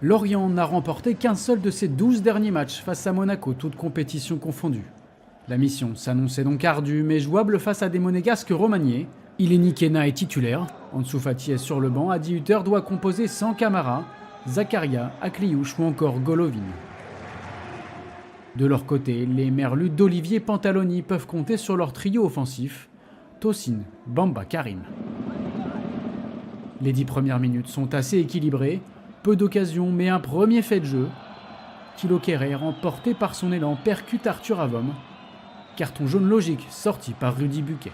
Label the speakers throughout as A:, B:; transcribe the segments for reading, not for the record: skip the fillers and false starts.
A: Lorient n'a remporté qu'un seul de ses 12 derniers matchs face à Monaco, toutes compétitions confondues. La mission s'annonçait donc ardue mais jouable face à des monégasques remaniés. Ileni Kena est titulaire, Ansu Fati est sur le banc, Adi Hütter doit composer sans Camara, Zakaria, Akliouche ou encore Golovin. De leur côté, les merlus d'Olivier Pantaloni peuvent compter sur leur trio offensif, Tosin, Bamba, Karim. Les 10 premières minutes sont assez équilibrées, peu d'occasions mais un premier fait de jeu. Thilo Kehrer, emporté par son élan, percute Arthur Avom. Carton jaune logique sorti par Rudy Buquet.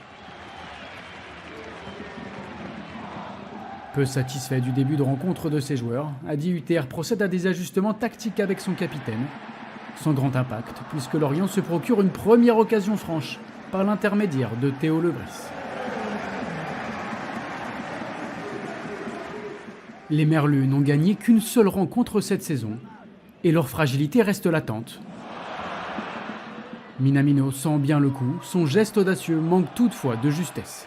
A: Peu satisfait du début de rencontre de ses joueurs, Adi Hütter procède à des ajustements tactiques avec son capitaine, sans grand impact puisque Lorient se procure une première occasion franche par l'intermédiaire de Théo Lebris. Les merlus n'ont gagné qu'une seule rencontre cette saison et leur fragilité reste latente. Minamino sent bien le coup, son geste audacieux manque toutefois de justesse.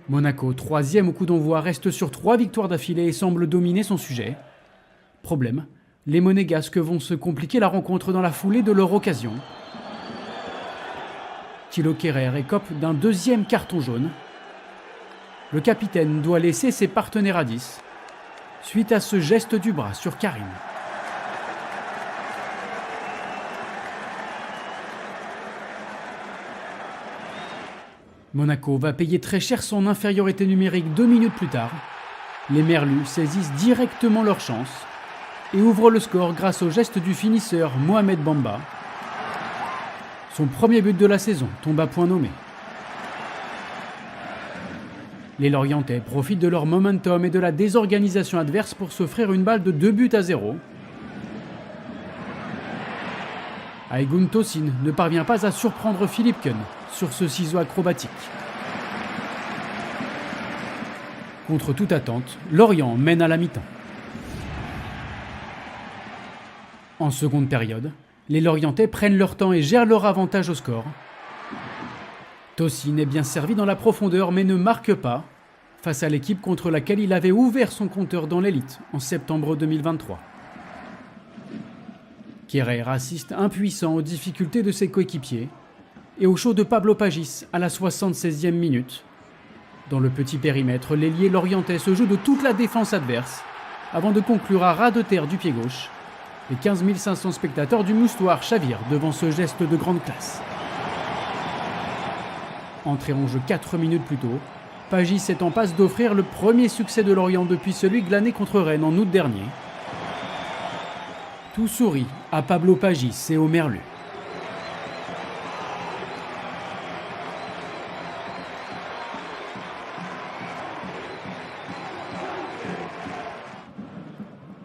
A: Monaco, 3e au coup d'envoi, reste sur 3 victoires d'affilée et semble dominer son sujet. Problème, les monégasques vont se compliquer la rencontre dans la foulée de leur occasion. Thilo Kehrer écope d'un 2e carton jaune. Le capitaine doit laisser ses partenaires à 10, suite à ce geste du bras sur Karim. Monaco va payer très cher son infériorité numérique 2 minutes plus tard. Les merlus saisissent directement leur chance et ouvrent le score grâce au geste du finisseur Mohamed Bamba. Son premier but de la saison tombe à point nommé. Les Lorientais profitent de leur momentum et de la désorganisation adverse pour s'offrir une balle de 2-0. Aïgoun Tosin ne parvient pas à surprendre Philippe Keun sur ce ciseau acrobatique. Contre toute attente, Lorient mène à la mi-temps. En seconde période, les Lorientais prennent leur temps et gèrent leur avantage au score. Tosin est bien servi dans la profondeur mais ne marque pas face à l'équipe contre laquelle il avait ouvert son compteur dans l'élite en septembre 2023. Kehrer assiste impuissant aux difficultés de ses coéquipiers et au show de Pablo Pagis à la 76e minute. Dans le petit périmètre, l'ailier lorientais se joue de toute la défense adverse avant de conclure à ras de terre du pied gauche. Les 15 500 spectateurs du Moustoir chavirent devant ce geste de grande classe. Entré en jeu 4 minutes plus tôt, Pagis est en passe d'offrir le premier succès de Lorient depuis celui glané contre Rennes en août dernier. Tout sourit à Pablo Pagis et aux merlus.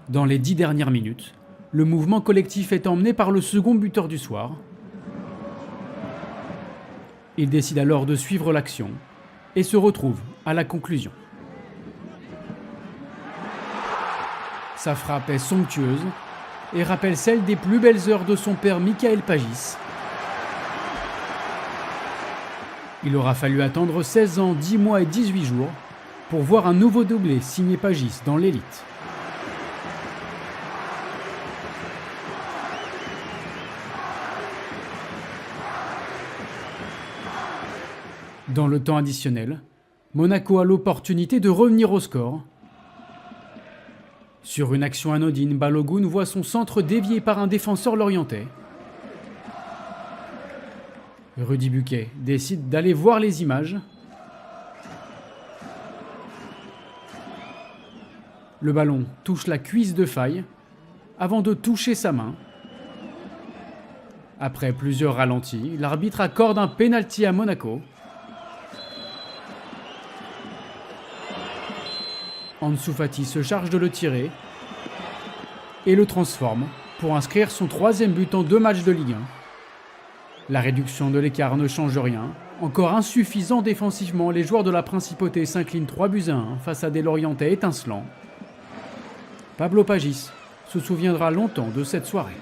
A: Dans les 10 dernières minutes, le mouvement collectif est emmené par le second buteur du soir. Il décide alors de suivre l'action et se retrouve à la conclusion. Sa frappe est somptueuse et rappelle celle des plus belles heures de son père Michael Pagis. Il aura fallu attendre 16 ans, 10 mois et 18 jours pour voir un nouveau doublé signé Pagis dans l'élite. Dans le temps additionnel, Monaco a l'opportunité de revenir au score. Sur une action anodine, Balogun voit son centre dévié par un défenseur lorientais. Rudy Buquet décide d'aller voir les images. Le ballon touche la cuisse de Faye avant de toucher sa main. Après plusieurs ralentis, l'arbitre accorde un pénalty à Monaco. Ansu Fati se charge de le tirer et le transforme pour inscrire son 3e but en 2 matchs de Ligue 1. La réduction de l'écart ne change rien. Encore insuffisant défensivement, les joueurs de la Principauté s'inclinent 3-1 face à des Lorientais étincelants. Pablo Pagis se souviendra longtemps de cette soirée.